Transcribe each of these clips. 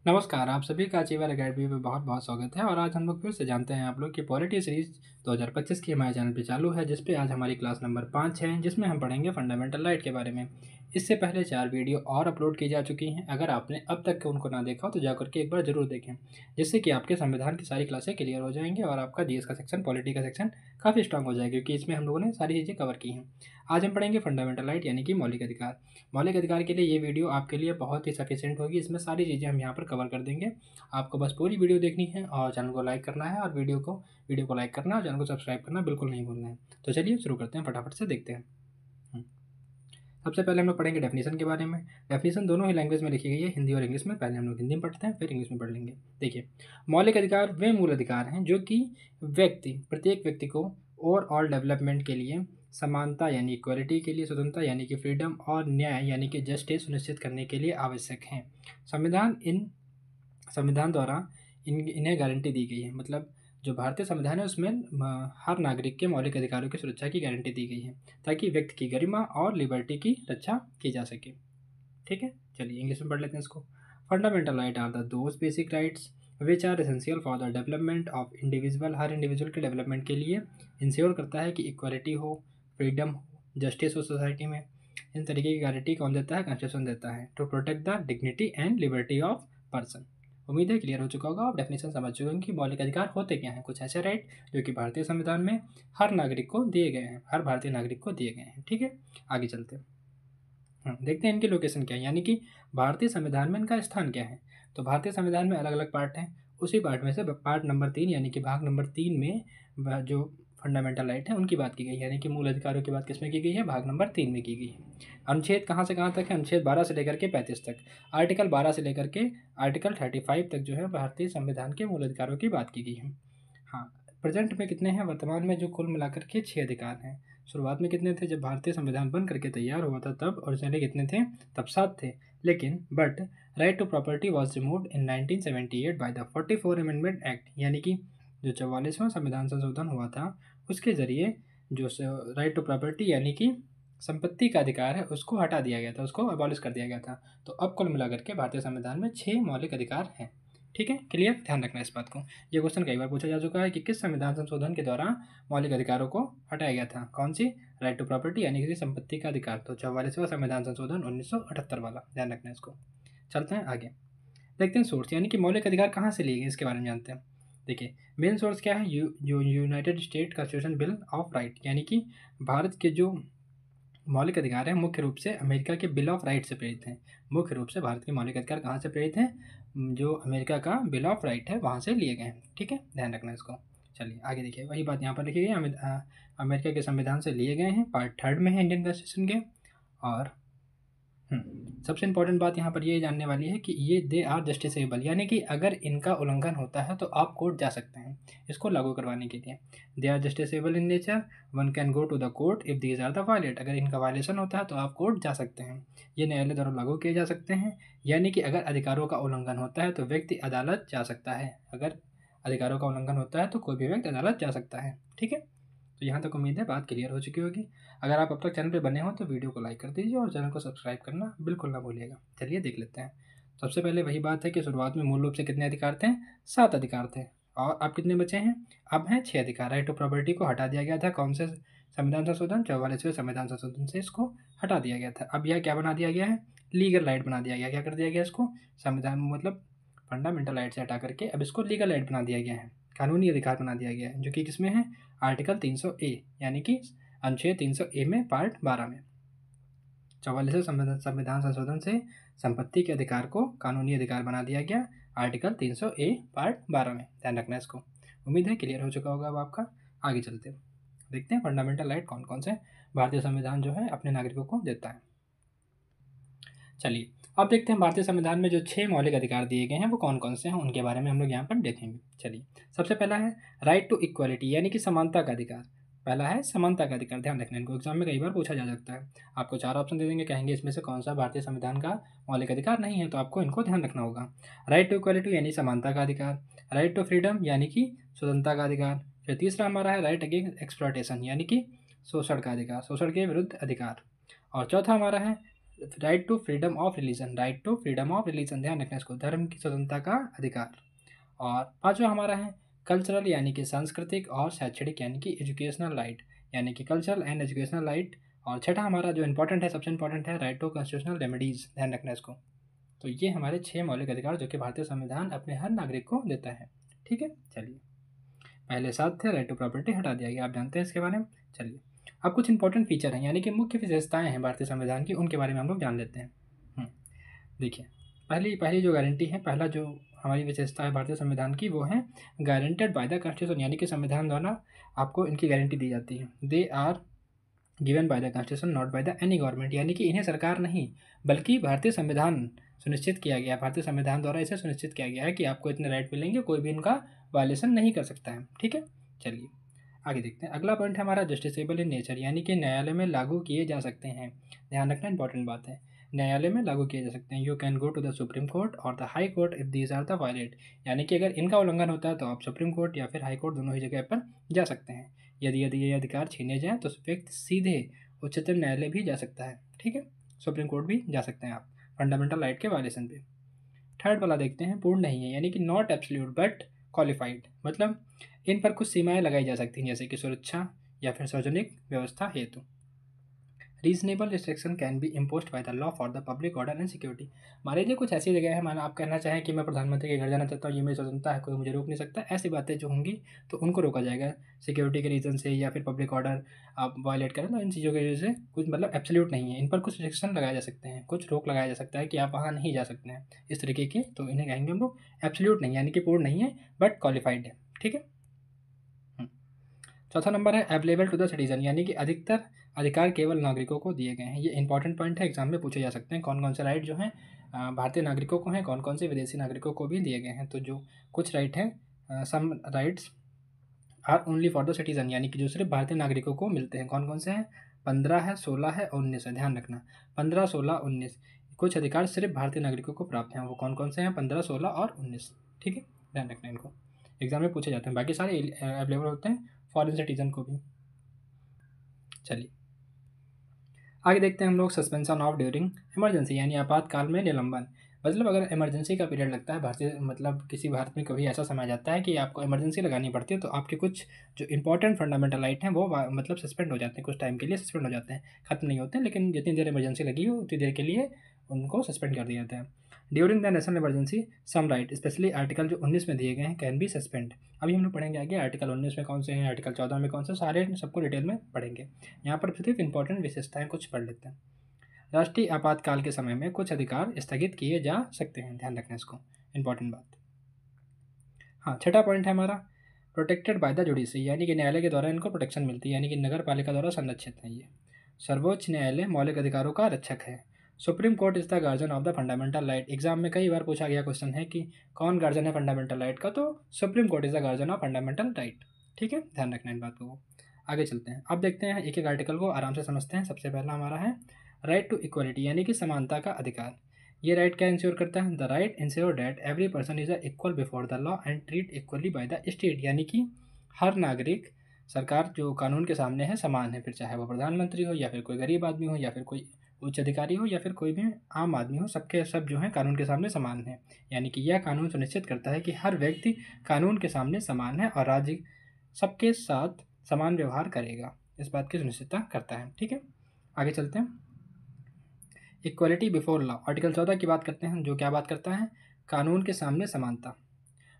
नमस्कार, आप सभी का अचीवर अकेडमी में बहुत-बहुत स्वागत है और आज हम लोग फिर से जानते हैं आप लोग की पॉलिटी सीरीज़ 2025 की हमारे चैनल पे चालू है, जिस पे आज हमारी क्लास नंबर 5 है, जिसमें हम पढ़ेंगे फंडामेंटल राइट के बारे में। इससे पहले 4 वीडियो और अपलोड की जा चुकी हैं, अगर आपने अब तक उनको ना देखा हो तो जाकर के एक बार ज़रूर देखें, जिससे कि आपके संविधान की सारी क्लासें क्लियर हो जाएँगी और आपका जीएस का सेक्शन, पॉलिटी का सेक्शन काफ़ी स्ट्रॉन्ग हो जाएगा क्योंकि इसमें हम लोगों ने सारी चीज़ें कवर की हैं। आज हम पढ़ेंगे फंडामेंटल राइट यानी कि मौलिक अधिकार। मौलिक अधिकार के लिए ये वीडियो आपके लिए बहुत ही सफिशिएंट होगी, इसमें सारी चीज़ें हम यहाँ पर कवर कर देंगे। आपको बस पूरी वीडियो देखनी है और चैनल को लाइक करना है और वीडियो को लाइक करना और चैनल को सब्सक्राइब करना बिल्कुल नहीं भूलना है। तो चलिए शुरू करते हैं, फटाफट से देखते हैं। हुँ। सबसे पहले हम लोग पढ़ेंगे डेफिनेशन के बारे में। डेफिनेशन दोनों ही लैंग्वेज में लिखी गई है, हिंदी और इंग्लिश में। पहले हम लोग हिंदी में पढ़ते हैं, फिर इंग्लिश में पढ़ लेंगे। देखिए, मौलिक अधिकार वे मूल अधिकार हैं जो कि प्रत्येक व्यक्ति को ओवरऑल डेवलपमेंट के लिए समानता यानी इक्वालिटी के लिए, स्वतंत्रता यानी कि फ्रीडम और न्याय यानी कि जस्टिस सुनिश्चित करने के लिए आवश्यक हैं। संविधान द्वारा इन्हें गारंटी दी गई है, मतलब जो भारतीय संविधान है उसमें हर नागरिक के मौलिक अधिकारों की सुरक्षा की गारंटी दी गई है ताकि व्यक्ति की गरिमा और लिबर्टी की रक्षा की जा सके। ठीक है, चलिए इंग्लिश में पढ़ लेते हैं इसको। Fundamental right are the those basic rights which are essential for the development of individual. हर इंडिविजुअल के डेवलपमेंट के लिए इंश्योर करता है कि इक्वालिटी हो, फ्रीडम हो, जस्टिस हो सोसाइटी में। इन तरीके की गारंटी कौन देता है? कॉन्स्टिट्यूशन देता है, to protect the dignity and liberty of person. उम्मीद है क्लियर हो चुका होगा, आप डेफिनेशन समझ चुके होंगे कि मौलिक अधिकार होते क्या हैं। कुछ ऐसे राइट जो कि भारतीय संविधान में हर नागरिक को दिए गए हैं, हर भारतीय नागरिक को दिए गए हैं। ठीक है, आगे चलते हैं। देखते हैं इनकी लोकेशन क्या है, यानी कि भारतीय संविधान में इनका स्थान क्या है। तो भारतीय संविधान में अलग अलग पार्ट हैं, उसी पार्ट में से पार्ट नंबर 3 यानी कि भाग नंबर 3 में जो फंडामेंटल राइट है उनकी बात की गई है, यानी कि मूल अधिकारों की बात किसमें की गई है? भाग नंबर 3 में की गई है। अनुच्छेद कहाँ से कहाँ तक है? अनुच्छेद 12 से लेकर के 35 तक। आर्टिकल 12 से लेकर के आर्टिकल 35 तक जो है भारतीय संविधान के मूल अधिकारों की बात की गई है। हाँ, प्रेजेंट में कितने हैं? वर्तमान में जो कुल मिलाकर के 6 अधिकार हैं। शुरुआत में कितने थे? जब भारतीय संविधान बन करके तैयार हुआ था तब ओरिजिनली कितने थे? तब 7 थे। लेकिन but right to property was removed in 1978 by the 44 amendment act, यानी कि जो 44वां संविधान संशोधन हुआ था उसके ज़रिए जो राइट टू प्रॉपर्टी यानी कि संपत्ति का अधिकार है उसको हटा दिया गया था, उसको अबॉलिश कर दिया गया था। तो अब कुल मिलाकर के भारतीय संविधान में 6 मौलिक अधिकार हैं। ठीक है, क्लियर? ध्यान रखना इस बात को। ये क्वेश्चन कई बार पूछा जा चुका है कि किस संविधान संशोधन के द्वारा मौलिक अधिकारों को हटाया गया था? कौन सी? राइट टू प्रॉपर्टी यानी किसी संपत्ति का अधिकार। तो 44वां संविधान संशोधन 1978 वाला, ध्यान रखना इसको। चलते हैं आगे, देखते हैं सोर्स यानी कि मौलिक अधिकार कहाँ से लिए गए इसके बारे में जानते हैं। देखिए, मेन सोर्स क्या है? जो United state constitution bill of right, यानी कि भारत के जो मौलिक अधिकार हैं मुख्य रूप से अमेरिका के बिल ऑफ राइट से प्रेरित हैं। मुख्य रूप से भारत के मौलिक अधिकार कहाँ से प्रेरित हैं? जो अमेरिका का बिल ऑफ राइट है वहाँ से लिए गए हैं। ठीक है, ध्यान रखना इसको। चलिए आगे देखिए, वही बात यहाँ पर लिखी गई है, अमेरिका के संविधान से लिए गए हैं, पार्ट 3 में है इंडियन कॉन्स्टिट्यूशन के। और सबसे इंपॉर्टेंट बात यहाँ पर ये जानने वाली है कि ये दे आर जस्टिसेबल, यानी कि अगर इनका उल्लंघन होता है तो आप कोर्ट जा सकते हैं इसको लागू करवाने के लिए। They are justiciable in nature, one can go to the court if these are the violate. अगर इनका वायलेशन होता है तो आप कोर्ट जा सकते हैं, ये न्यायालय द्वारा लागू किए जा सकते हैं। यानी कि अगर अधिकारों का उल्लंघन होता है तो व्यक्ति अदालत जा सकता है। अगर अधिकारों का उल्लंघन होता है तो कोई भी व्यक्ति अदालत जा सकता है। ठीक है, तो यहाँ तक उम्मीद है बात क्लियर हो चुकी होगी। अगर आप अब तक चैनल पे बने हो तो वीडियो को लाइक कर दीजिए और चैनल को सब्सक्राइब करना बिल्कुल ना भूलिएगा। चलिए देख लेते हैं। सबसे पहले वही बात है कि शुरुआत में मूल रूप से कितने अधिकार थे? 7 अधिकार थे। और अब कितने बचे हैं? अब हैं 6 अधिकार। राइट टू प्रॉपर्टी को हटा दिया गया था, कौन से संविधान संशोधन? 44वें संविधान संशोधन से इसको हटा दिया गया था। अब यह क्या बना दिया गया है? लीगल राइट बना दिया गया। क्या कर दिया गया इसको? संविधान मतलब फंडामेंटल राइट से हटा करके अब इसको लीगल राइट बना दिया गया है, कानूनी अधिकार बना दिया गया है, जो कि किसमें है? आर्टिकल 300 ए, यानी कि अनुच्छेद 300 ए में पार्ट 12 में। 44वें संविधान संशोधन से संपत्ति के अधिकार को कानूनी अधिकार बना दिया गया, आर्टिकल 300 ए पार्ट 12 में। ध्यान रखना इसको। उम्मीद है क्लियर हो चुका होगा अब आपका। आगे चलते देखते हैं फंडामेंटल राइट कौन कौन से भारतीय संविधान जो है अपने नागरिकों को देता है। चलिए अब देखते हैं भारतीय संविधान में जो 6 मौलिक अधिकार दिए गए हैं वो कौन कौन से हैं, उनके बारे में हम लोग यहाँ पर देखेंगे। चलिए, सबसे पहला है राइट टू इक्वालिटी, यानी कि समानता का अधिकार। पहला है समानता का अधिकार, ध्यान रखना, इनको एग्जाम में कई बार पूछा जा सकता है। आपको 4 ऑप्शन दे देंगे, कहेंगे इसमें से कौन सा भारतीय संविधान का मौलिक अधिकार नहीं है, तो आपको इनको ध्यान रखना होगा। राइट टू इक्वालिटी यानी समानता का अधिकार, राइट टू फ्रीडम यानी कि स्वतंत्रता का अधिकार। फिर तीसरा हमारा है राइट अगेंस्ट एक्सप्लॉयटेशन, यानी कि शोषण का अधिकार, शोषण के विरुद्ध अधिकार। और चौथा हमारा है right to freedom of religion, right to freedom of religion, ध्यान रखना इसको, धर्म की स्वतंत्रता का अधिकार। और पांचवा हमारा है कल्चरल यानी कि सांस्कृतिक और शैक्षणिक यानी कि एजुकेशनल राइट, यानी कि कल्चरल एंड एजुकेशनल राइट। और छठा हमारा जो इंपॉर्टेंट है, सबसे इंपॉर्टेंट है, राइट टू कॉन्स्टिट्यूशनल रेमेडीज, ध्यान रखना इसको। तो ये हमारे 6 मौलिक अधिकार जो कि भारतीय संविधान अपने हर नागरिक को देता है। ठीक है, चलिए, पहले 7 थे, राइट टू प्रॉपर्टी हटा दिया गया, आप जानते हैं इसके बारे में। चलिए, अब कुछ इंपॉर्टेंट फीचर हैं यानी कि मुख्य विशेषताएं हैं भारतीय संविधान की, उनके बारे में हम लोग जान लेते हैं। देखिए, पहली पहली जो गारंटी है, पहला जो हमारी विशेषता है भारतीय संविधान की, वो है गारंटेड बाय द कॉन्स्टिट्यूशन, यानी कि संविधान द्वारा आपको इनकी गारंटी दी जाती है। They are given by the constitution not by the any government, यानी कि इन्हें सरकार नहीं बल्कि भारतीय संविधान सुनिश्चित किया गया, भारतीय संविधान द्वारा इसे सुनिश्चित किया गया है कि आपको इतने राइट मिलेंगे, कोई भी इनका वायलेशन नहीं कर सकता है। ठीक है, चलिए आगे देखते हैं। अगला पॉइंट है हमारा जस्टिसेबल इन नेचर, यानी कि न्यायालय में लागू किए जा सकते हैं, ध्यान रखना इंपॉर्टेंट बात है, न्यायालय में लागू किए जा सकते हैं। You can go to the supreme court और the high court if these are the violate, यानी कि अगर इनका उल्लंघन होता है तो आप सुप्रीम कोर्ट या फिर हाई कोर्ट दोनों ही जगह पर जा सकते हैं। यदि यदि ये अधिकार छीने जाएँ तो व्यक्ति सीधे उच्चतम न्यायालय भी जा सकता है। ठीक है, सुप्रीम कोर्ट भी जा सकते हैं आप फंडामेंटल राइट के वायलेशन पे। थर्ड वाला देखते हैं, पूर्ण नहीं है, यानी कि नॉट एब्सोल्यूट बट क्वालिफाइड, मतलब इन पर कुछ सीमाएं लगाई जा सकती हैं, जैसे कि सुरक्षा या फिर सार्वजनिक व्यवस्था हेतु। Reasonable restriction can be imposed bye the law for the public order and security. मान लीजिए कुछ ऐसी जगह है, माना आप कहना चाहें कि मैं प्रधानमंत्री के घर जाना चाहता हूँ, ये मेरी स्वतंत्रता है, कोई मुझे रोक नहीं सकता, ऐसी बातें जो होंगी तो उनको रोका जाएगा सिक्योरिटी के रीज़न से, या फिर पब्लिक ऑर्डर आप वायलेट करें तो इन चीज़ों की वजह से कुछ मतलब एब्सोल्यूट नहीं है, इन पर कुछ रिस्ट्रिक्शन लगाए जा सकते हैं, कुछ रोक लगाया जा सकता है कि आप वहाँ नहीं जा सकते हैं इस तरीके के, तो इन्हें कहेंगे हम लोग एब्सोल्यूट नहीं, यानी कि पूर्ण नहीं है बट क्वालिफाइड है। ठीक है, चौथा नंबर है अवेलेबल टू द सिटीजन, यानी कि अधिकतर अधिकार केवल नागरिकों को दिए गए हैं। ये इंपॉर्टेंट पॉइंट है, एग्जाम में पूछे जा सकते हैं, कौन कौन से राइट जो हैं भारतीय नागरिकों को हैं, कौन कौन से विदेशी नागरिकों को भी दिए गए हैं। तो जो कुछ राइट हैं, some rights are only for the citizen, यानी कि जो सिर्फ भारतीय नागरिकों को मिलते हैं। कौन कौन से हैं? 15 है, 16 है और 19 है, ध्यान रखना 15, 16, 19 कुछ अधिकार सिर्फ भारतीय नागरिकों को प्राप्त हैं। वो कौन कौन से हैं? 15, 16 और 19। ठीक है, ध्यान रखना इनको, एग्जाम में पूछे जाते हैं, बाकी सारे अवेलेबल होते हैं फॉरेन सिटीजन को भी। चलिए आगे देखते हैं हम लोग सस्पेंशन ऑफ ड्यूरिंग इमरजेंसी, यानी आपातकाल में निलंबन। मतलब अगर इमरजेंसी का पीरियड लगता है भारतीय, मतलब किसी भारत में कभी ऐसा समय जाता है कि आपको इमरजेंसी लगानी पड़ती है, तो आपके कुछ जो इंपॉर्टेंट फंडामेंटल राइट हैं वो मतलब सस्पेंड हो जाते हैं, कुछ टाइम के लिए सस्पेंड हो जाते हैं, खत्म नहीं होते हैं, लेकिन जितनी देर इमरजेंसी लगी हो उतनी देर के लिए उनको सस्पेंड कर दिया जाता है। During the national emergency some right, specially article जो 19 में दिए गए हैं, कैन बी सस्पेंड। अभी हम लोग पढ़ेंगे आगे आर्टिकल 19 में कौन से हैं, आर्टिकल 14 में कौन से, सारे सबको डिटेल में पढ़ेंगे। यहाँ पर सिर्फ इंपॉर्टेंट विशेषताएं कुछ पढ़ लेते हैं। राष्ट्रीय आपातकाल के समय में कुछ अधिकार स्थगित किए जा सकते हैं, ध्यान रखना इसको, इंपॉर्टेंट बात। हाँ, छठा पॉइंट है हमारा प्रोटेक्टेड बाय द जुडिशरी, यानी कि न्यायालय के द्वारा इनको प्रोटेक्शन मिलती है, यानी कि नगर पालिका द्वारा संरक्षित है ये। सर्वोच्च न्यायालय मौलिक अधिकारों का रक्षक है। Supreme court is the guardian of the fundamental right. Exam में कई बार पूछा गया क्वेश्चन है कि कौन गार्जियन है फंडामेंटल राइट का, तो supreme court is the guardian of fundamental right. ठीक है, ध्यान रखना इन बात को। आगे चलते हैं, अब देखते हैं एक एक आर्टिकल को आराम से समझते हैं। सबसे पहला हमारा है राइट टू इक्वलिटी, यानी कि समानता का अधिकार। ये राइट क्या इंश्योर करता है? The right ensure that every person is equal before the law and treat equally by the state, यानी कि हर नागरिक सरकार जो कानून के सामने है समान है, फिर चाहे वो प्रधानमंत्री हो या फिर कोई गरीब आदमी हो या फिर कोई उच्च अधिकारी हो या फिर कोई भी आम आदमी हो, सबके सब जो है कानून के सामने समान है। यानी कि यह कानून सुनिश्चित करता है कि हर व्यक्ति कानून के सामने समान है और राज्य सबके साथ समान व्यवहार करेगा, इस बात की सुनिश्चितता करता है। ठीक है, आगे चलते हैं। इक्वलिटी बिफोर लॉ, आर्टिकल 14 की बात करते हैं, जो क्या बात करता है? कानून के सामने समानता।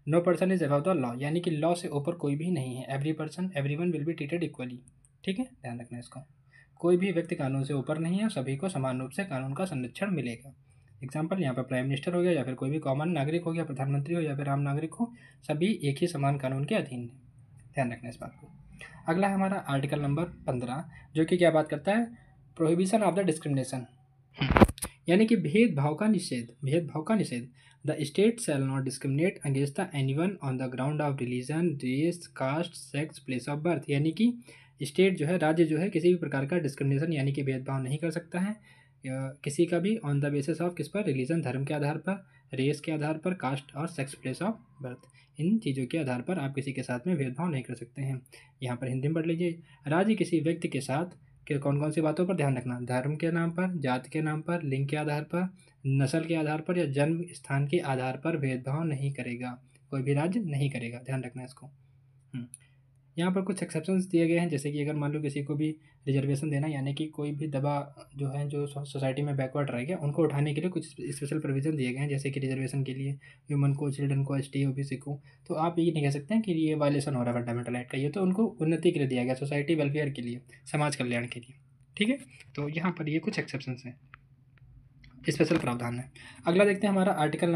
No person is above the law, यानी कि लॉ से ऊपर कोई भी नहीं है। Every person everyone will be treated equally. ठीक है, ध्यान रखना इसको, कोई भी व्यक्ति कानून से ऊपर नहीं है, सभी को समान रूप से कानून का संरक्षण मिलेगा। एग्जाम्पल यहाँ पर प्राइम मिनिस्टर हो गया या फिर कोई भी कॉमन नागरिक हो गया, प्रधानमंत्री हो या फिर आम नागरिक हो, सभी एक ही समान कानून के अधीन है, ध्यान रखना इस बात को। अगला है हमारा आर्टिकल नंबर 15, जो कि क्या बात करता है? प्रोहिबिशन ऑफ द डिस्क्रिमिनेशन, यानी कि भेदभाव का निषेध, भेदभाव का निषेध। The state shall not discriminate against the anyone on the ground of religion, race, caste, sex, place of birth, यानी कि स्टेट जो है, राज्य जो है, किसी भी प्रकार का डिस्क्रिमिनेशन यानी कि भेदभाव नहीं कर सकता है किसी का भी, ऑन द बेसिस ऑफ किस पर? रिलीजन, धर्म के आधार पर, रेस के आधार पर, कास्ट और सेक्स, प्लेस ऑफ बर्थ, इन चीज़ों के आधार पर आप किसी के साथ में भेदभाव नहीं कर सकते हैं। यहाँ पर हिंदी में पढ़ लीजिए। राज्य किसी व्यक्ति के साथ कि कौन कौन सी बातों पर ध्यान रखना, धर्म के नाम पर, जाति के नाम पर, लिंग के आधार पर, नस्ल के आधार पर या जन्म स्थान के आधार पर भेदभाव नहीं करेगा, कोई भी राज्य नहीं करेगा, ध्यान रखना इसको। यहाँ पर कुछ एक्सेप्शंस दिए गए हैं, जैसे कि अगर मान लो किसी को भी रिजर्वेशन देना, यानी कि कोई भी दबा जो है जो सोसाइटी में बैकवर्ड रह गया उनको उठाने के लिए कुछ स्पेशल प्रोविज़न दिए गए हैं, जैसे कि रिजर्वेशन के लिए ह्यूमन को, चिल्ड्रन को, एसटी, ओबीसी को। तो आप ये नहीं कह सकते हैं कि ये वायलेशन हो रहा है फंडामेंटल राइट का, ये तो उनको उन्नति के लिए दिया गया, सोसाइटी वेलफेयर के लिए, समाज कल्याण के लिए, ठीक है। तो यहाँ पर ये कुछ एक्सेप्शंस हैं, स्पेशल प्रावधान है। अगला देखते हैं हमारा आर्टिकल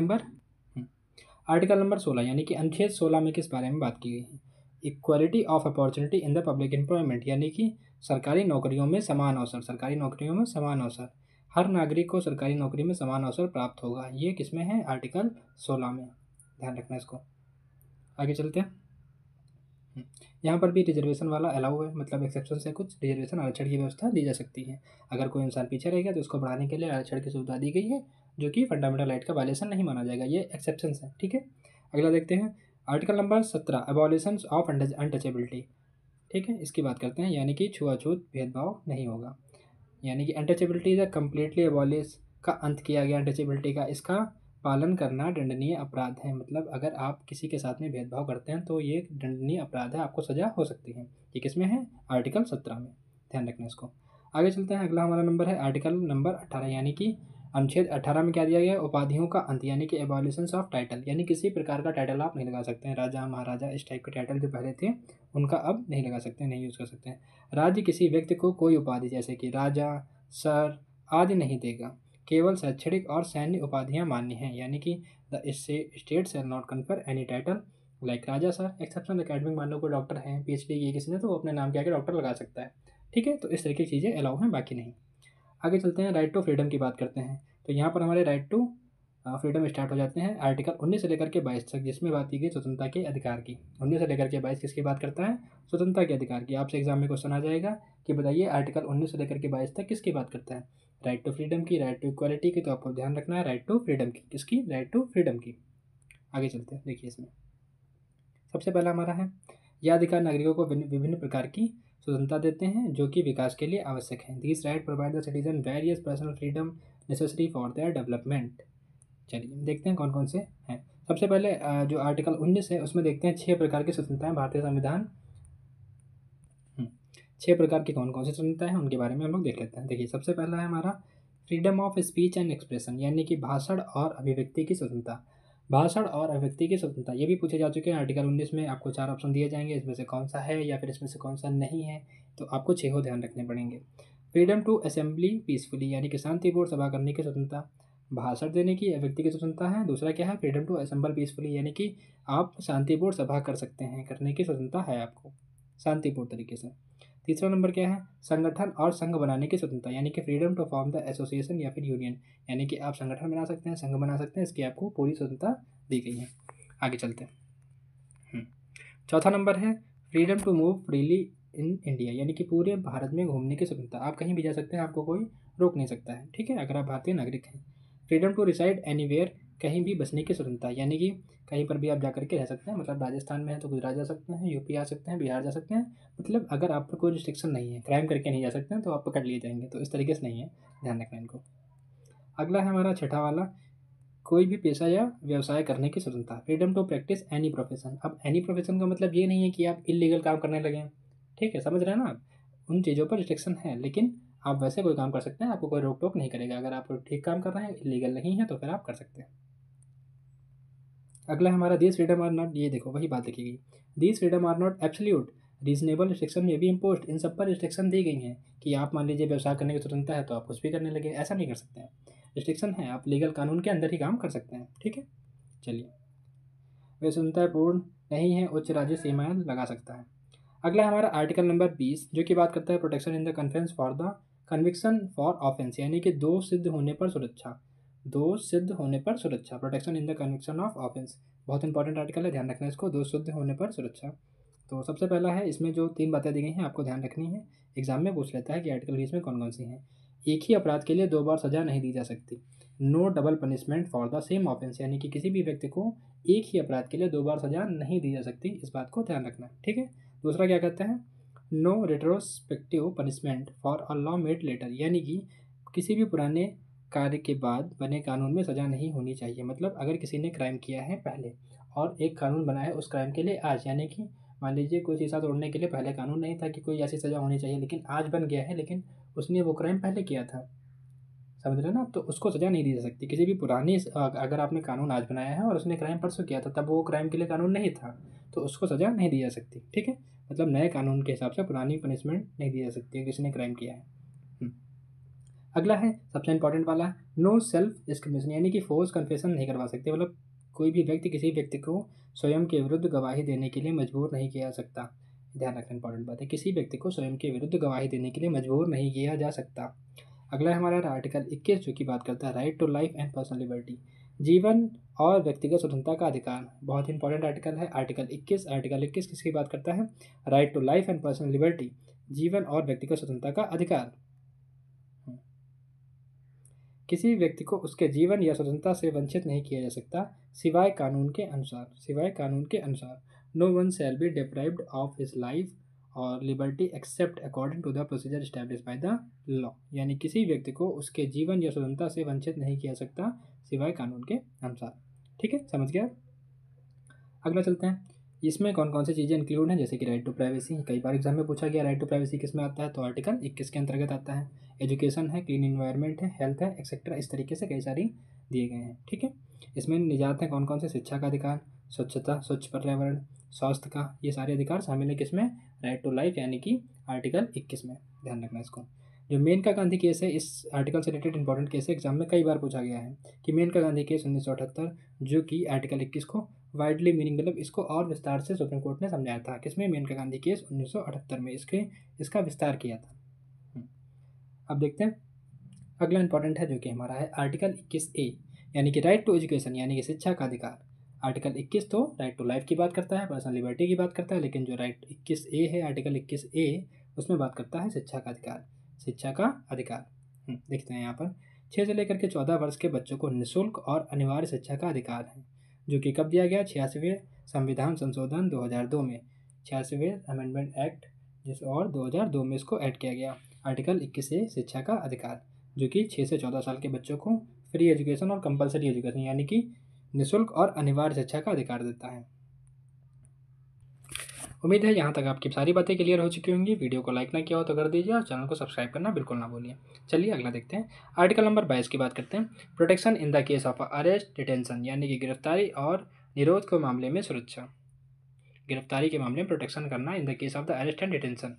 नंबर 16, यानी कि अनुच्छेद 16 में किस बारे में बात की गई है। Equality of opportunity in the public employment, यानी कि सरकारी नौकरियों में समान अवसर, सरकारी नौकरियों में समान अवसर, हर नागरिक को सरकारी नौकरी में समान अवसर प्राप्त होगा। ये किसमें है, आर्टिकल 16 में, ध्यान रखना इसको। आगे चलते हैं। यहाँ पर भी रिजर्वेशन वाला अलाउ है, मतलब एक्सेप्शन से कुछ रिजर्वेशन आरक्षण की व्यवस्था दी जा सकती है। अगर कोई इंसान पीछे रह गया तो उसको बढ़ाने के लिए आरक्षण की सुविधा दी गई है, जो कि फंडामेंटल राइट का वायलेशन नहीं माना जाएगा, ये एक्सेप्शन है, ठीक है। अगला देखते हैं article number 17, abolition of untouchability, ठीक है, इसकी बात करते हैं, यानी कि छुआछूत भेदभाव नहीं होगा, यानी कि अनटचेबिलिटी इज कम्प्लीटली एबॉलिश का अंत किया गया अनटचेबिलिटी का, इसका पालन करना दंडनीय अपराध है। मतलब अगर आप किसी के साथ में भेदभाव करते हैं तो ये दंडनीय अपराध है, आपको सजा हो सकती है। ये किसमें है, आर्टिकल 17 में, ध्यान रखना इसको। आगे चलते हैं, अगला हमारा नंबर है आर्टिकल नंबर 18, यानी कि अनुच्छेद 18 में क्या दिया गया है, उपाधियों का अंत, यानी कि एबॉलिशन ऑफ टाइटल, यानी किसी प्रकार का टाइटल आप नहीं लगा सकते हैं, राजा महाराजा इस टाइप के टाइटल जो पहले थे उनका अब नहीं लगा सकते हैं, नहीं यूज़ कर सकते हैं। राज्य किसी व्यक्ति को कोई उपाधि जैसे कि राजा, सर आदि नहीं देगा, केवल शैक्षणिक और सैन्य उपाधियां मान्य हैं, यानी कि the state shall not confer any title like Raja sir, exception academic, मान लो कोई डॉक्टर है, पीएचडी की किसी ने, तो वो अपने नाम के आगे डॉक्टर लगा सकता है, ठीक है। तो इस तरह की चीज़ें अलाउ हैं, बाकी नहीं। आगे चलते हैं, राइट टू फ्रीडम की बात करते हैं। तो यहाँ पर हमारे राइट टू फ्रीडम स्टार्ट हो जाते हैं आर्टिकल 19 से लेकर के 22 तक, जिसमें बात की गई स्वतंत्रता के अधिकार की। 19 से लेकर के 22 किसकी बात करता है, स्वतंत्रता के अधिकार की। आपसे एग्जाम में क्वेश्चन आ जाएगा कि बताइए आर्टिकल 19 से लेकर के 22 तक किसकी बात करता है, राइट टू फ्रीडम की, राइट टू इक्वालिटी की। तो आपको ध्यान रखना है राइट टू फ्रीडम की, किसकी, राइट टू फ्रीडम की। आगे चलते हैं, देखिए इसमें सबसे पहला हमारा है, यह अधिकार नागरिकों को विभिन्न प्रकार की स्वतंत्रता देते हैं जो कि विकास के लिए आवश्यक हैं। This right provide the citizen various personal freedom necessary for their development. चलिए देखते हैं कौन कौन से हैं। सबसे पहले जो आर्टिकल 19 है उसमें देखते हैं 6 प्रकार की स्वतंत्रताएं भारतीय संविधान, 6 प्रकार की कौन कौन सी स्वतंत्रता है उनके बारे में हम लोग देख लेते हैं। देखिए सबसे पहला है हमारा freedom of speech and expression, यानी कि भाषण और अभिव्यक्ति की स्वतंत्रता। भाषण और अभिव्यक्ति की स्वतंत्रता ये भी पूछे जा चुके हैं। आर्टिकल 19 में आपको 4 ऑप्शन दिए जाएंगे, इसमें से कौन सा है या फिर इसमें से कौन सा नहीं है, तो आपको 6 ध्यान रखने पड़ेंगे। फ्रीडम टू असेंबली पीसफुली, यानी कि शांतिपूर्ण सभा करने की स्वतंत्रता, भाषण देने की अभिव्यक्ति की स्वतंत्रता है। दूसरा क्या है, फ्रीडम टू असेंबल पीसफुली, यानी कि आप शांतिपूर्ण सभा कर सकते हैं, करने की स्वतंत्रता है आपको शांतिपूर्ण तरीके से। तीसरा नंबर क्या है, संगठन और संघ बनाने की स्वतंत्रता, यानी कि freedom to form the association या फिर यूनियन, यानी कि आप संगठन बना सकते हैं, संघ बना सकते हैं, इसकी आपको पूरी स्वतंत्रता दी गई है। आगे चलते हैं। चौथा नंबर है freedom to move freely in India, यानी कि पूरे भारत में घूमने की स्वतंत्रता, आप कहीं भी जा सकते हैं, आपको कोई रोक नहीं सकता है, ठीक है, अगर आप भारतीय नागरिक हैं। फ्रीडम टू रिसाइड एनीवेयर, कहीं भी बसने की स्वतंत्रता, यानी कि कहीं पर भी आप जाकर के रह सकते हैं, मतलब राजस्थान में है तो गुजरात जा सकते हैं, यूपी आ सकते हैं, बिहार जा सकते हैं, मतलब अगर आप पर कोई रिस्ट्रिक्शन नहीं है, क्राइम करके नहीं जा सकते हैं तो आप पकड़ लिए जाएंगे, तो इस तरीके से नहीं है, ध्यान रखना इनको। अगला है हमारा छठा वाला, कोई भी पेशा या व्यवसाय करने की स्वतंत्रता, freedom to practise any profession. अब एनी प्रोफेशन का मतलब ये नहीं है कि आप इलीगल काम करने लगे, ठीक है, समझ रहे हैं ना आप, उन चीज़ों पर रिस्ट्रिक्शन है, लेकिन आप वैसे कोई काम कर सकते हैं, आपको कोई रोक टोक नहीं करेगा, अगर आप ठीक काम कर रहे हैं, इलीगल नहीं है तो फिर आप कर सकते हैं। अगला हमारा दिस फ्रीडम आर नॉट, ये देखो वही बात लिखी गई, this freedom are not absolute, reasonable restriction में भी इम्पोज्ड, इन सब पर रिस्ट्रिक्शन दी गई हैं कि आप मान लीजिए व्यवसाय करने की स्वतंत्रता है तो आप कुछ भी करने लगे, ऐसा नहीं कर सकते हैं, रिस्ट्रिक्शन है, आप लीगल कानून के अंदर ही काम कर सकते हैं, ठीक है। चलिए, वे स्वतंत्रता पूर्ण नहीं है, उच्च राज्य सीमाएं लगा सकता है। अगला हमारा आर्टिकल नंबर 20 जो कि बात करता है protection in the confess for the conviction for offence, यानी कि दोष सिद्ध होने पर सुरक्षा, दोष सिद्ध होने पर सुरक्षा, protection in the conviction of offence, बहुत इंपॉर्टेंट आर्टिकल है, ध्यान रखना इसको, दोष सिद्ध होने पर सुरक्षा। तो सबसे पहला है, इसमें जो 3 बातें दी गई हैं आपको ध्यान रखनी है, एग्जाम में पूछ लेता है कि आर्टिकल 20 में कौन कौन सी हैं। एक ही अपराध के लिए 2 बार सजा नहीं दी जा सकती, no double punishment for the same offence, यानी कि किसी भी व्यक्ति को एक ही अपराध के लिए 2 बार सजा नहीं दी जा सकती, इस बात को ध्यान रखना है, ठीक है। दूसरा क्या कहते हैं, no retrospective punishment for a law made later, यानी कि किसी भी पुराने कार्य के बाद बने कानून में सज़ा नहीं होनी चाहिए। मतलब अगर किसी ने क्राइम किया है पहले और एक कानून बना है उस क्राइम के लिए आज, यानी कि मान लीजिए कोई शीशा तोड़ने के लिए पहले कानून नहीं था कि कोई ऐसी सज़ा होनी चाहिए, लेकिन आज बन गया है, लेकिन उसने वो क्राइम पहले किया था, समझ रहे हैं ना आप? तो उसको सज़ा नहीं दी जा सकती। किसी भी पुरानी अगर आपने कानून आज बनाया है और उसने क्राइम परसों किया था, तब वो क्राइम के लिए कानून नहीं था, तो उसको सज़ा नहीं दी जा सकती। ठीक है, मतलब नए कानून के हिसाब से पुरानी पनिशमेंट नहीं दी जा सकती है किसी ने क्राइम किया है। अगला है सबसे इंपॉर्टेंट वाला, नो सेल्फ डिस्क्रिमिनेशन, यानी कि फोर्स कन्फेशन नहीं करवा सकते। मतलब कोई भी व्यक्ति किसी व्यक्ति को स्वयं के विरुद्ध गवाही देने के लिए मजबूर नहीं किया जा सकता। ध्यान रखना इंपॉर्टेंट बात है, किसी व्यक्ति को स्वयं के विरुद्ध गवाही देने के लिए मजबूर नहीं किया जा सकता। अगला है हमारा आर्टिकल 21, जो कि बात करता है right to life and personal liberty, जीवन और व्यक्तिगत स्वतंत्रता का अधिकार। बहुत इंपॉर्टेंट आर्टिकल है आर्टिकल 21। आर्टिकल 21 किसकी बात करता है? Right to life and personal liberty, जीवन और व्यक्तिगत स्वतंत्रता का अधिकार। किसी व्यक्ति को उसके जीवन या स्वतंत्रता से वंचित नहीं किया जा सकता सिवाय कानून के अनुसार। सिवाय कानून के अनुसार, no one shall be deprived of his life और liberty except according to the procedure establish by the law, यानी किसी व्यक्ति को उसके जीवन या स्वतंत्रता से वंचित नहीं किया जा सकता सिवाय कानून के अनुसार। ठीक है, समझ गया? अगला चलते हैं, इसमें कौन कौन सी चीज़ें इंक्लूड हैं, जैसे कि राइट टू प्राइवेसी। कई बार एग्जाम में पूछा गया राइट टू प्राइवेसी किस में आता है, तो आर्टिकल 21 के अंतर्गत आता है। एजुकेशन है, क्लीन इन्वायरमेंट है, हेल्थ है, एक्सेट्रा, इस तरीके से कई सारी दिए गए हैं। ठीक है, इसमें निजात हैं कौन कौन से? शिक्षा का अधिकार, स्वच्छता, स्वच्छ पर्यावरण, स्वास्थ्य का, ये सारे अधिकार शामिल है किसमें? राइट टू लाइफ, यानी कि आर्टिकल 21 में। ध्यान रखना इसको। जो मेनका गांधी केस है, इस आर्टिकल से रिलेटेड इंपॉर्टेंट केस है, एग्जाम में कई बार पूछा गया है कि मेनका गांधी केस 1978, जो कि आर्टिकल 21 को वाइडली मीनिंग, मतलब इसको और विस्तार से सुप्रीम कोर्ट ने समझाया था। किसमें? मेनका गांधी केस 1978 में इसका विस्तार किया था। अब देखते हैं अगला इंपॉर्टेंट है, जो कि हमारा है आर्टिकल 21A, यानी कि राइट टू एजुकेशन, यानी कि शिक्षा का अधिकार। आर्टिकल 21 तो राइट टू लाइफ की बात करता है, पर्सनल लिबर्टी की बात करता है, लेकिन जो राइट 21A है, आर्टिकल 21A, उसमें बात करता है शिक्षा का अधिकार। शिक्षा का अधिकार देखते हैं यहाँ पर, 6 से लेकर के 14 वर्ष के बच्चों को निःशुल्क और अनिवार्य शिक्षा का अधिकार है, जो कि कब दिया गया? 86वें संविधान संशोधन 2002 में, 86वें अमेंडमेंट एक्ट और 2002 में इसको ऐड किया गया। आर्टिकल 21A शिक्षा का अधिकार, जो कि 6 से 14 साल के बच्चों को फ्री एजुकेशन और कंपलसरी एजुकेशन, यानी कि निःशुल्क और अनिवार्य शिक्षा का अधिकार देता है। उम्मीद है यहाँ तक आपकी सारी बातें क्लियर हो चुकी होंगी। वीडियो को लाइक ना किया हो तो कर दीजिए और चैनल को सब्सक्राइब करना बिल्कुल ना भूलिए। चलिए अगला देखते हैं, आर्टिकल नंबर 22 की बात करते हैं, protection in the case of arrest detention, यानी कि गिरफ्तारी और निरोध के मामले में सुरक्षा। गिरफ्तारी के मामले में प्रोटेक्शन करना in the case of the arrest and detention.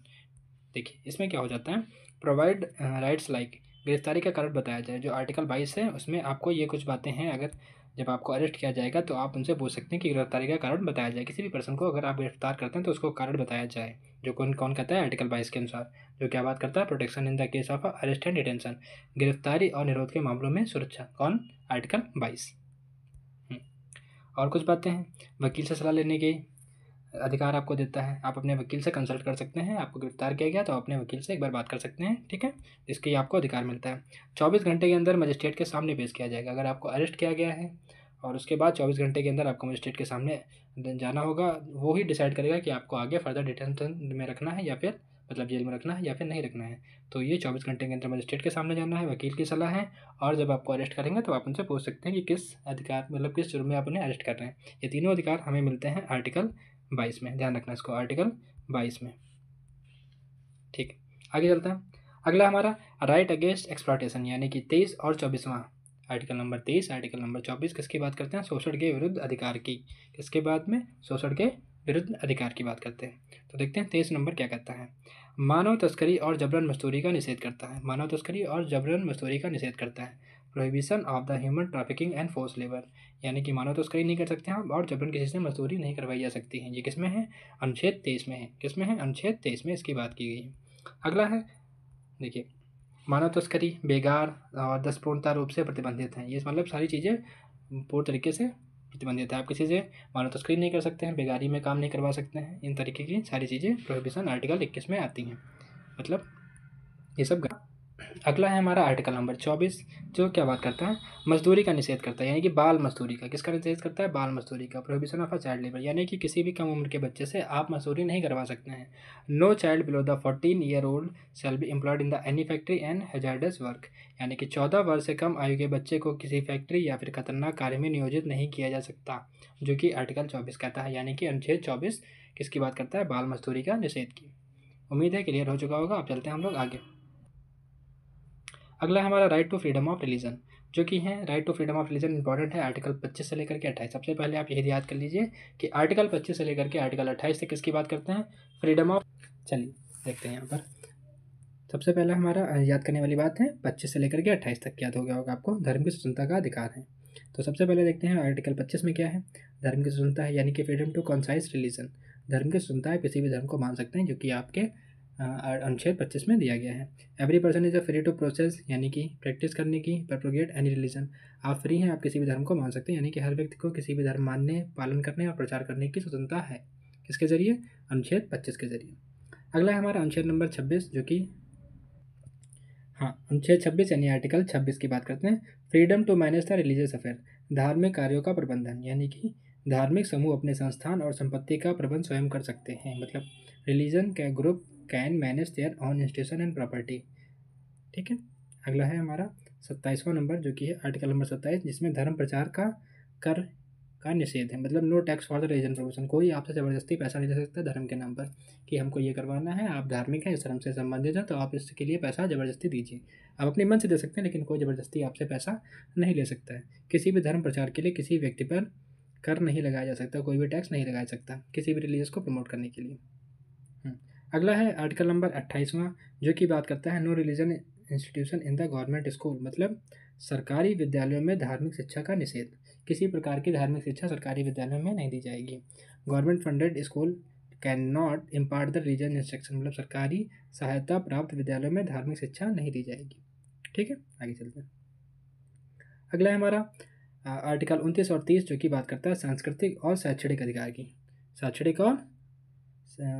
देखिए इसमें क्या हो जाता है, प्रोवाइड राइट्स लाइक, गिरफ्तारी का कारण बताया जाए। जो आर्टिकल 22 है उसमें आपको ये कुछ बातें हैं, अगर जब आपको अरेस्ट किया जाएगा तो आप उनसे पूछ सकते हैं कि गिरफ्तारी का कारण बताया जाए। किसी भी पर्सन को अगर आप गिरफ्तार करते हैं तो उसको कारण बताया जाए, जो कौन कौन कहता है आर्टिकल 22 के अनुसार, जो क्या बात करता है? Protection in the case of arrest and detention, गिरफ्तारी और निरोध के मामलों में सुरक्षा। कौन? आर्टिकल 22। और कुछ बातें हैं, वकील से सलाह लेने की अधिकार आपको देता है, आप अपने वकील से कंसल्ट कर सकते हैं। आपको गिरफ्तार किया गया तो अपने वकील से एक बार बात कर सकते हैं। ठीक है, इसके आपको अधिकार मिलता है। 24 घंटे के अंदर मजिस्ट्रेट के सामने पेश किया जाएगा। अगर आपको अरेस्ट किया गया है और उसके बाद 24 घंटे के अंदर आपको मजिस्ट्रेट के सामने जाना होगा, वो ही डिसाइड करेगा कि आपको आगे फर्दर डिटेंशन में रखना है या फिर मतलब जेल में रखना है या फिर नहीं रखना है। तो ये 24 घंटे के अंदर मजिस्ट्रेट के सामने जाना है, वकील की सलाह है, और जब आपको अरेस्ट करेंगे तो आप उनसे पूछ सकते हैं कि किस अधिकार मतलब किस जुर्म में आप उन्हें अरेस्ट कर रहे हैं। ये तीनों अधिकार हमें मिलते हैं आर्टिकल 22 में। ध्यान रखना इसको, आर्टिकल 22 में। ठीक, आगे चलते हैं। अगला हमारा राइट अगेंस्ट एक्सप्लॉयटेशन, यानी कि 23 और 24वां, आर्टिकल नंबर 23, आर्टिकल नंबर 24 किसकी बात करते हैं? शोषण के विरुद्ध अधिकार की। किसके बाद में? शोषण के विरुद्ध अधिकार की बात करते हैं। तो देखते हैं 23 नंबर क्या कहता है, मानव तस्करी और जबरन मजदूरी का निषेध करता है। मानव तस्करी और जबरन मजदूरी का निषेध करता है। Prohibition of the human trafficking and force labour, यानी कि मानव तस्करी नहीं कर सकते हैं और जबरन किसी से मजदूरी नहीं करवाई जा सकती है। ये किसमें है? अनुच्छेद 23 में है। किसमें है? अनुच्छेद 23 में इसकी बात की गई है। अगला है, देखिए, मानव तस्करी बेगार और दसपूर्णता रूप से प्रतिबंधित हैं। ये मतलब सारी चीज़ें पूर्ण तरीके से प्रतिबंधित है। आप किसी से मानव तस्करी नहीं कर सकते हैं, बेगारी में काम नहीं करवा सकते हैं, इन तरीके की सारी चीज़ें प्रोहिबिशन आर्टिकल 21 में आती हैं। मतलब ये सब अगला है हमारा आर्टिकल नंबर 24, जो क्या बात करता है, मजदूरी का निषेध करता है, यानी कि बाल मजदूरी का। किसका निषेध करता है? बाल मजदूरी का। Prohibition of a child labour, यानी कि किसी भी कम उम्र के बच्चे से आप मजदूरी नहीं करवा सकते हैं। No child below the 14-year-old shall be employed in the any factory and hazardous work, यानी कि 14 वर्ष से कम आयु के बच्चे को किसी फैक्ट्री या फिर खतरनाक कार्य में नियोजित नहीं किया जा सकता, जो कि आर्टिकल 24 कहता है। यानी कि अनुच्छेद 24 किसकी बात करता है? बाल मजदूरी का निषेध की। उम्मीद है क्लियर हो चुका होगा। अब चलते हैं हम लोग आगे। अगला है हमारा right to freedom of religion, जो कि है right to freedom of religion important है आर्टिकल 25 से लेकर के 28। सबसे पहले आप यही याद कर लीजिए कि आर्टिकल 25 से लेकर के आर्टिकल 28 तक किसकी बात करते हैं? Freedom of. चलिए देखते हैं यहाँ पर। सबसे पहले हमारा याद करने वाली बात है 25 से लेकर के 28 तक। याद हो गया होगा आपको, धर्म की स्वतंत्रता का अधिकार है। तो सबसे पहले देखते हैं आर्टिकल 25 में क्या है। धर्म की स्वतंत्रता है, यानी कि फ्रीडम टू कॉन्साइज रिलीजन। धर्म की स्वतंत्रता है, किसी भी धर्म को मान सकते हैं, जो कि आपके अनुच्छेद 25 में दिया गया है। Every person is a free to process, यानी कि प्रैक्टिस करने की, प्रोपोगेट एनी रिलीजन। आप फ्री हैं, आप किसी भी धर्म को मान सकते हैं, यानी कि हर व्यक्ति को किसी भी धर्म मानने, पालन करने और प्रचार करने की स्वतंत्रता है। किसके जरिए? अनुच्छेद 25 के जरिए। अगला है हमारा अनुच्छेद नंबर 26, जो कि अनुच्छेद 26 यानी आर्टिकल 26 की बात करते हैं। Freedom to manage the religious affair, धार्मिक कार्यों का प्रबंधन, यानी कि धार्मिक समूह अपने संस्थान और संपत्ति का प्रबंध स्वयं कर सकते हैं। मतलब रिलीजन का group can manage there on institution and property. ठीक है। अगला है हमारा 27वां नंबर, जो कि है आर्टिकल नंबर 27, जिसमें धर्म प्रचार का कर का निषेध है। मतलब no tax for the religion promotion, कोई आपसे ज़बरदस्ती पैसा नहीं ले सकता धर्म के नाम पर कि हमको ये करवाना है, आप धार्मिक हैं, इस धर्म से संबंधित हैं, तो आप इसके लिए पैसा ज़बरदस्ती दीजिए। आप अपने मन से दे सकते हैं, लेकिन कोई ज़बरदस्ती आपसे पैसा नहीं ले सकता है। किसी भी धर्म प्रचार के लिए किसी व्यक्ति पर कर नहीं लगाया जा सकता, कोई भी टैक्स नहीं लगाया सकता किसी भी रिलीजियस को प्रमोट करने के लिए। अगला है आर्टिकल नंबर 28वां, जो कि बात करता है no religion institution in the government school. मतलब सरकारी विद्यालयों में धार्मिक शिक्षा का निषेध। किसी प्रकार की धार्मिक शिक्षा सरकारी विद्यालयों में नहीं दी जाएगी। Government funded school can not impart the religion instruction, मतलब सरकारी सहायता प्राप्त विद्यालयों में धार्मिक शिक्षा नहीं दी जाएगी। ठीक है, आगे चलते हैं। अगला है हमारा आर्टिकल 29 और 30, जो कि बात करता है सांस्कृतिक और शैक्षणिक अधिकार की। शैक्षणिक और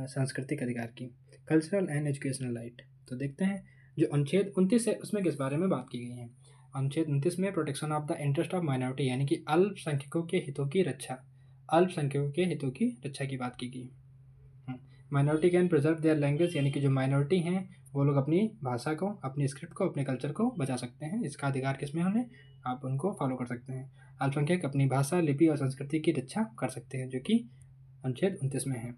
सांस्कृतिक अधिकार की, कल्चरल एंड एजुकेशनल राइट। तो देखते हैं जो अनुच्छेद 29 है उसमें किस बारे में बात की गई है। अनुच्छेद 29 में protection of the interest of minority, यानी कि अल्पसंख्यकों के हितों की रक्षा, अल्पसंख्यकों के हितों की रक्षा की बात की गई। Minority can preserve their language, यानी कि जो माइनॉरिटी हैं वो लोग अपनी भाषा को, अपनी स्क्रिप्ट को, अपने कल्चर को बचा सकते हैं। इसका अधिकार किसमें होने, आप उनको फॉलो कर सकते हैं। अल्पसंख्यक अपनी भाषा, लिपि और संस्कृति की रक्षा कर सकते हैं, जो कि अनुच्छेद 29 में है।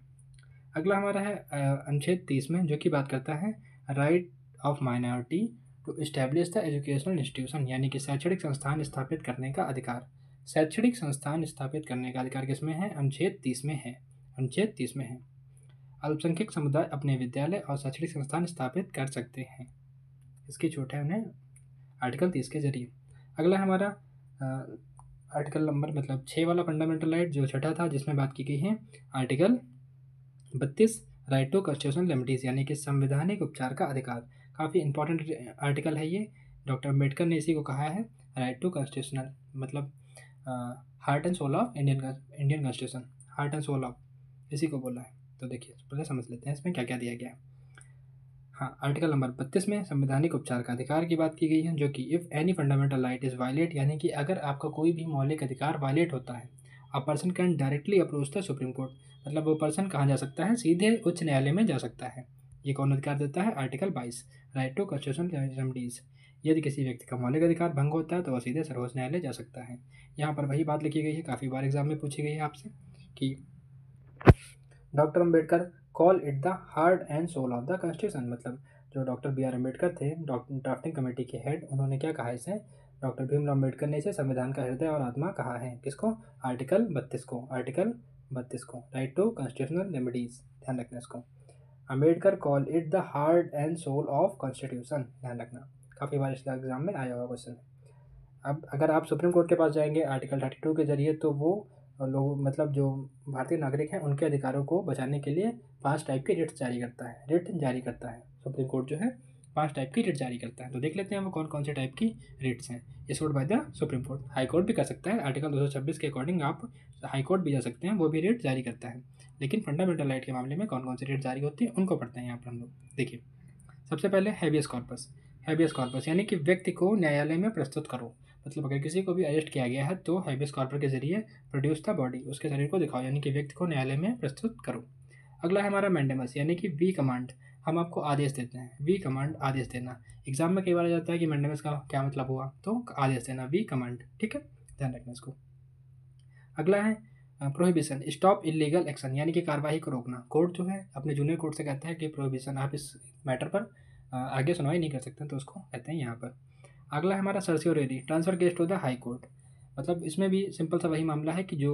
अगला हमारा है अनुच्छेद 30 में, जो कि बात करता है right of minority to establish the educational institution, यानी कि शैक्षणिक संस्थान स्थापित करने का अधिकार। शैक्षणिक संस्थान स्थापित करने का अधिकार किसमें है? अनुच्छेद 30 में है। अनुच्छेद 30 में है। अल्पसंख्यक समुदाय अपने विद्यालय और शैक्षणिक संस्थान स्थापित कर सकते हैं, इसकी छूट है उन्हें आर्टिकल 30 के जरिए। अगला हमारा आर्टिकल नंबर मतलब 6 वाला फंडामेंटल राइट, जो छठा था, जिसमें बात की गई है article 32 right to constitutional remedies, यानी कि संवैधानिक उपचार का अधिकार। काफ़ी इंपॉर्टेंट आर्टिकल है ये, डॉक्टर अम्बेडकर ने इसी को कहा है राइट टू कॉन्स्टिट्यूशनल, मतलब heart and soul of Indian constitution, heart and soul of इसी को बोला है। तो देखिए पहले समझ लेते हैं इसमें क्या क्या दिया गया है। आर्टिकल नंबर 32 में संवैधानिक उपचार का अधिकार की बात की गई है, जो कि if any fundamental right is violate, यानी कि अगर आपका कोई भी मौलिक अधिकार वायलेट होता है, a person can directly approach the supreme court, मतलब वो पर्सन कहाँ जा सकता है? सीधे उच्च न्यायालय में जा सकता है। ये कौन अधिकार देता है? Article 22 right to constitutional remedies. यदि किसी व्यक्ति का मौलिक अधिकार भंग होता है तो वह सीधे सर्वोच्च न्यायालय जा सकता है। यहाँ पर वही बात लिखी गई है, काफ़ी बार एग्जाम में पूछी गई है आपसे कि doctor Ambedkar call it the heart and soul of the constitution, मतलब जो डॉक्टर बी आर अम्बेडकर थे, ड्राफ्टिंग कमेटी के हेड, उन्होंने क्या कहा इसे? डॉक्टर भीमराव अम्बेडकर ने इसे संविधान का हृदय और आत्मा कहा है। किसको? आर्टिकल 32 को, आर्टिकल 32 को, राइट टू कॉन्स्टिट्यूशनल रेमेडीज, ध्यान रखना इसको। Ambedkar call it the heart and soul of constitution, ध्यान रखना, काफ़ी बार इसका एग्जाम में आया हुआ क्वेश्चन। अब अगर आप सुप्रीम कोर्ट के पास जाएंगे आर्टिकल 32 के जरिए, तो वो लोग मतलब जो भारतीय नागरिक हैं उनके अधिकारों को बचाने के लिए 5 टाइप के रिट्स जारी करता है, रिट जारी करता है सुप्रीम कोर्ट जो है, 5 टाइप की रिट जारी करता है। तो देख लेते हैं वो कौन कौन से टाइप की रिट्स हैं issued by the supreme court. High court भी कर सकता है, आर्टिकल 226 के अकॉर्डिंग आप हाई कोर्ट भी जा सकते हैं, वो भी रिट जारी करता है। लेकिन फंडामेंटल राइट के मामले में कौन कौन सी रिट जारी होती है उनको पढ़ते हैं यहाँ पर हम लोग। देखिए सबसे पहले हैबियस कॉर्पस। हैबियस कॉर्पस यानी कि व्यक्ति को न्यायालय में प्रस्तुत करो। मतलब अगर किसी को भी अरेस्ट किया गया है तो हैबियस कॉर्पस के जरिए प्रोड्यूस द बॉडी, उसके शरीर को दिखाओ, यानी कि व्यक्ति को न्यायालय में प्रस्तुत करो। अगला है हमारा मैंडेमस यानी कि वी कमांड, हम आपको आदेश देते हैं। वी कमांड आदेश देना। एग्जाम में कई बार आ जाता है कि मैंडेमस का क्या मतलब हुआ, तो आदेश देना, वी कमांड। ठीक है, ध्यान रखना इसको। अगला है प्रोहिबिशन, स्टॉप इलीगल एक्शन, यानी कि कार्रवाई को रोकना। कोर्ट जो है अपने जूनियर कोर्ट से कहता है कि प्रोहिबिशन, आप इस मैटर पर आगे सुनवाई नहीं कर सकते, तो उसको कहते हैं यहाँ पर। अगला है हमारा certiorari, transfer case to the high court. मतलब इसमें भी सिंपल सा वही मामला है कि जो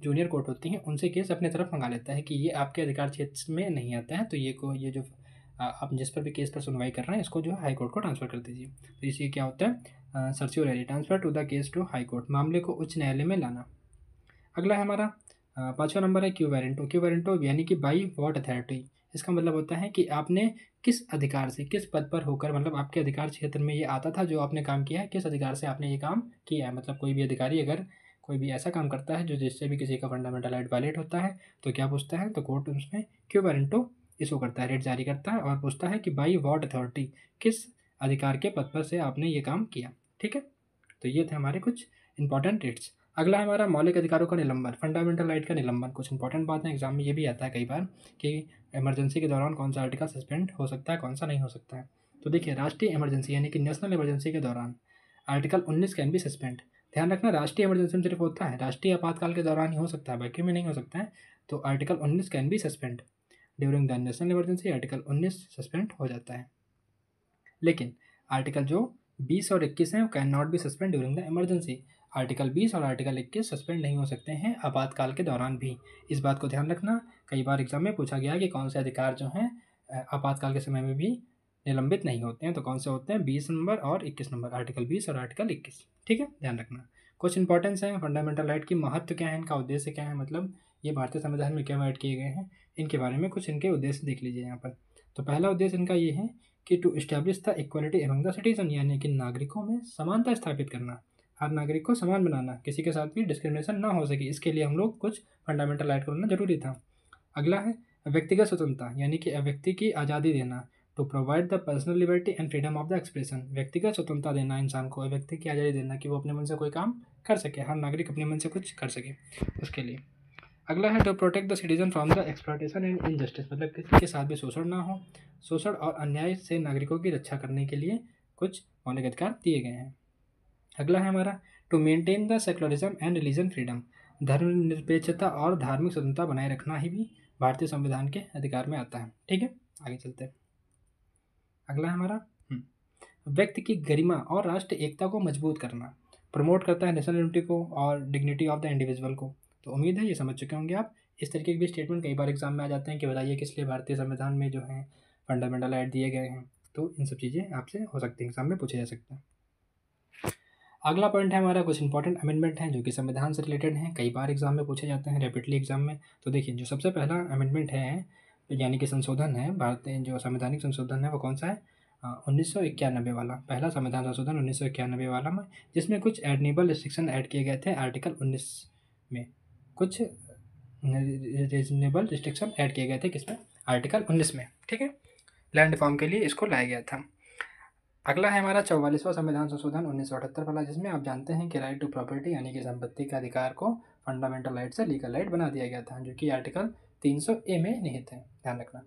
जूनियर कोर्ट होती हैं उनसे केस अपने तरफ मंगा लेता है कि ये आपके अधिकार क्षेत्र में नहीं आता है, तो ये जो आप जिस पर भी केस पर सुनवाई कर रहे हैं इसको जो है हाई कोर्ट को ट्रांसफ़र कर दीजिए। तो इससे क्या होता है, certiorari, transfer to the case to high court, मामले को उच्च न्यायालय में लाना। अगला है हमारा 5वां नंबर है क्यू वारंटो। क्यू वारंटो यानी कि बाई व्हाट अथॉरिटी। इसका मतलब होता है कि आपने किस अधिकार से, किस पद पर होकर, मतलब आपके अधिकार क्षेत्र में ये आता था जो आपने काम किया है, किस अधिकार से आपने ये काम किया है। मतलब कोई भी अधिकारी अगर कोई भी ऐसा काम करता है जो जिससे भी किसी का फंडामेंटल राइट वायलेट होता है तो क्या पूछता है, तो कोर्ट उसमें क्यू वारंटो इशू करता है, रेट जारी करता है और पूछता है कि बाई व्हाट अथॉरिटी, किस अधिकार के पद पर से आपने ये काम किया। ठीक है, तो ये थे हमारे कुछ इंपॉर्टेंट रेट्स। अगला है हमारा मौलिक अधिकारों का निलंबन, फंडामेंटल राइट का निलंबन। कुछ इंपॉर्टेंट बात है, एग्जाम में ये भी आता है कई बार कि इमरजेंसी के दौरान कौन सा आर्टिकल सस्पेंड हो सकता है, कौन सा नहीं हो सकता है। तो देखिए, राष्ट्रीय इमरजेंसी यानी कि नेशनल इमरजेंसी के दौरान आर्टिकल 19 कैन बी सस्पेंड। ध्यान रखना, राष्ट्रीय इमरजेंसी में सिर्फ होता है, राष्ट्रीय आपातकाल के दौरान ही हो सकता है, बाकी में नहीं हो सकता है। तो article 19 can be suspend during the national emergency, article 19 suspend हो जाता है। लेकिन आर्टिकल जो 20 और 21 हैं वो can not be suspend during the emergency. Article 20 और आर्टिकल 21 सस्पेंड नहीं हो सकते हैं आपातकाल के दौरान भी। इस बात को ध्यान रखना, कई बार एग्जाम में पूछा गया कि कौन से अधिकार जो हैं आपातकाल के समय में भी निलंबित नहीं होते हैं, तो कौन से होते हैं, 20 नंबर और 21 नंबर, आर्टिकल 20 और आर्टिकल 21। ठीक है, ध्यान रखना। कुछ इंपॉर्टेंस है फंडामेंटल राइट की, महत्व क्या है, इनका उद्देश्य क्या है, मतलब ये भारतीय संविधान में क्यों ऐड किए गए हैं, इनके बारे में कुछ इनके उद्देश्य देख लीजिए यहाँ पर। तो पहला उद्देश्य इनका ये है कि to establish the equality among the citizen, यानी कि नागरिकों में समानता स्थापित करना, हर नागरिक को समान बनाना, किसी के साथ भी डिस्क्रिमिनेशन ना हो सके, इसके लिए हम लोग कुछ फंडामेंटल राइट को बनाना जरूरी था। अगला है व्यक्तिगत स्वतंत्रता, यानी कि व्यक्ति की आज़ादी देना, to provide the personal liberty and freedom of the expression. व्यक्तिगत स्वतंत्रता देना इंसान को, व्यक्ति की आज़ादी देना कि वो अपने मन से कोई काम कर सके, हर नागरिक अपने मन से कुछ कर सके उसके लिए। अगला है to protect the citizen from the exploitation and injustice, मतलब किसी के साथ भी शोषण ना हो, शोषण और अन्याय से नागरिकों की रक्षा करने के लिए कुछ मौलिक अधिकार दिए गए हैं। अगला है हमारा to maintain the secularism and religion freedom, धर्मनिरपेक्षता और धार्मिक स्वतंत्रता बनाए रखना ही भी भारतीय संविधान के अधिकार में आता है। ठीक है, आगे चलते हैं। अगला है हमारा व्यक्ति की गरिमा और राष्ट्रीय एकता को मजबूत करना, प्रमोट करता है नेशनल यूनिटी को और डिग्निटी ऑफ द इंडिविजुअल को। तो उम्मीद है ये समझ चुके होंगे आप। इस तरीके के भी स्टेटमेंट कई बार एग्जाम में आ जाते हैं कि बताइए किस लिए भारतीय संविधान में जो है फंडामेंटल राइट दिए गए हैं, तो इन सब चीज़ें आपसे हो सकती हैं, एग्जाम में पूछे जा सकते हैं। अगला पॉइंट है हमारा कुछ इंपॉर्टेंट अमेंडमेंट हैं जो कि संविधान से रिलेटेड हैं, कई बार एग्जाम में पूछे जाते हैं रैपिडली एग्जाम में। तो देखिए, जो सबसे पहला अमेंडमेंट है यानी कि संशोधन है, भारतीय जो संवैधानिक संशोधन है वो कौन सा है, 1991 वाला, पहला संविधान संशोधन 1991 वाला में, जिसमें कुछ एडनेबल रिस्ट्रिक्शन ऐड किए गए थे आर्टिकल 19 में, कुछ रीजनेबल रिस्ट्रिक्शन ऐड किए गए थे किसमें, आर्टिकल 19 में। ठीक है, लैंड रिफॉर्म के लिए इसको लाया गया था। अगला है हमारा 44वां संविधान संशोधन 1978 वाला, जिसमें आप जानते हैं कि राइट टू प्रॉपर्टी यानी कि संपत्ति के अधिकार को फंडामेंटल राइट से लीगल राइट बना दिया गया था, जो कि आर्टिकल 300A में निहित है, ध्यान रखना।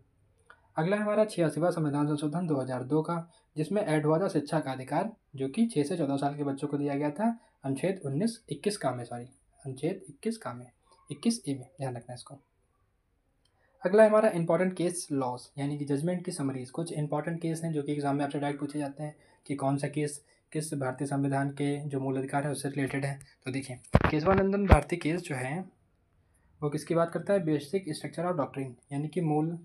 अगला है हमारा 86वां संविधान संशोधन 2002 का, जिसमें ऐड हुआ था शिक्षा का अधिकार, जो कि 6 से 14 साल के बच्चों को दिया गया था, अनुच्छेद 21 का में, अनुच्छेद 21 का में, 21A में, ध्यान रखना इसको। अगला है हमारा इंपॉर्टेंट केस लॉज यानी कि जजमेंट की समरीज। कुछ इंपॉर्टेंट केस हैं जो कि एग्जाम में आपसे डायरेक्ट पूछे जाते हैं कि कौन सा केस किस भारतीय संविधान के जो मूल अधिकार है उससे रिलेटेड है। तो देखिए, केशवानंदन भारती केस जो है वो किसकी बात करता है, बेसिक स्ट्रक्चर ऑफ डॉक्ट्रिन, यानी कि मूल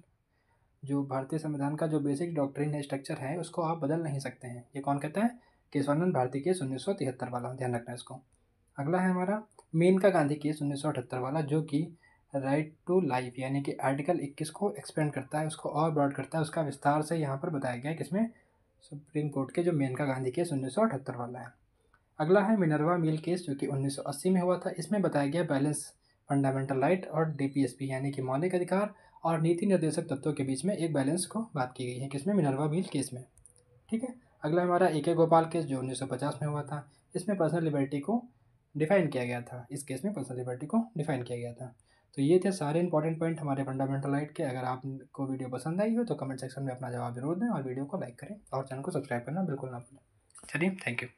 जो भारतीय संविधान का जो बेसिक डॉक्ट्रिन है, स्ट्रक्चर है, उसको आप बदल नहीं सकते हैं। ये कौन कहता है, केशवानंद भारती केस 1973 वाला, ध्यान रखना इसको। अगला है हमारा मेनका गांधी केस 1978 वाला, जो कि राइट टू लाइफ यानी कि आर्टिकल 21 को एक्सपेंड करता है, उसको और ब्रॉड करता है, उसका विस्तार से यहाँ पर बताया गया है किसमें, सुप्रीम कोर्ट के जो मेनका गांधी केस 1978 वाला है। अगला है मिनर्वा मिल केस जो कि 1980 में हुआ था। इसमें बताया गया बैलेंस फंडामेंटल राइट और डीपीएसपी यानी कि मौलिक अधिकार और नीति निर्देशक तत्वों के बीच में एक बैलेंस को बात की गई है, किसमें, मिनर्वा मिल केस में। ठीक है, अगला हमारा AK गोपाल केस जो 1950 में हुआ था, इसमें पर्सनल लिबर्टी को डिफ़ाइन किया गया था। इस केस में पर्सनल लिबर्टी को डिफ़ाइन किया गया था। तो ये थे सारे इंपॉर्टेंट पॉइंट हमारे फंडामेंटल राइट के। अगर आपको वीडियो पसंद आई हो तो कमेंट सेक्शन में अपना जवाब ज़रूर दें और वीडियो को लाइक करें और चैनल को सब्सक्राइब करना बिल्कुल ना भूलें। चलिए, थैंक यू।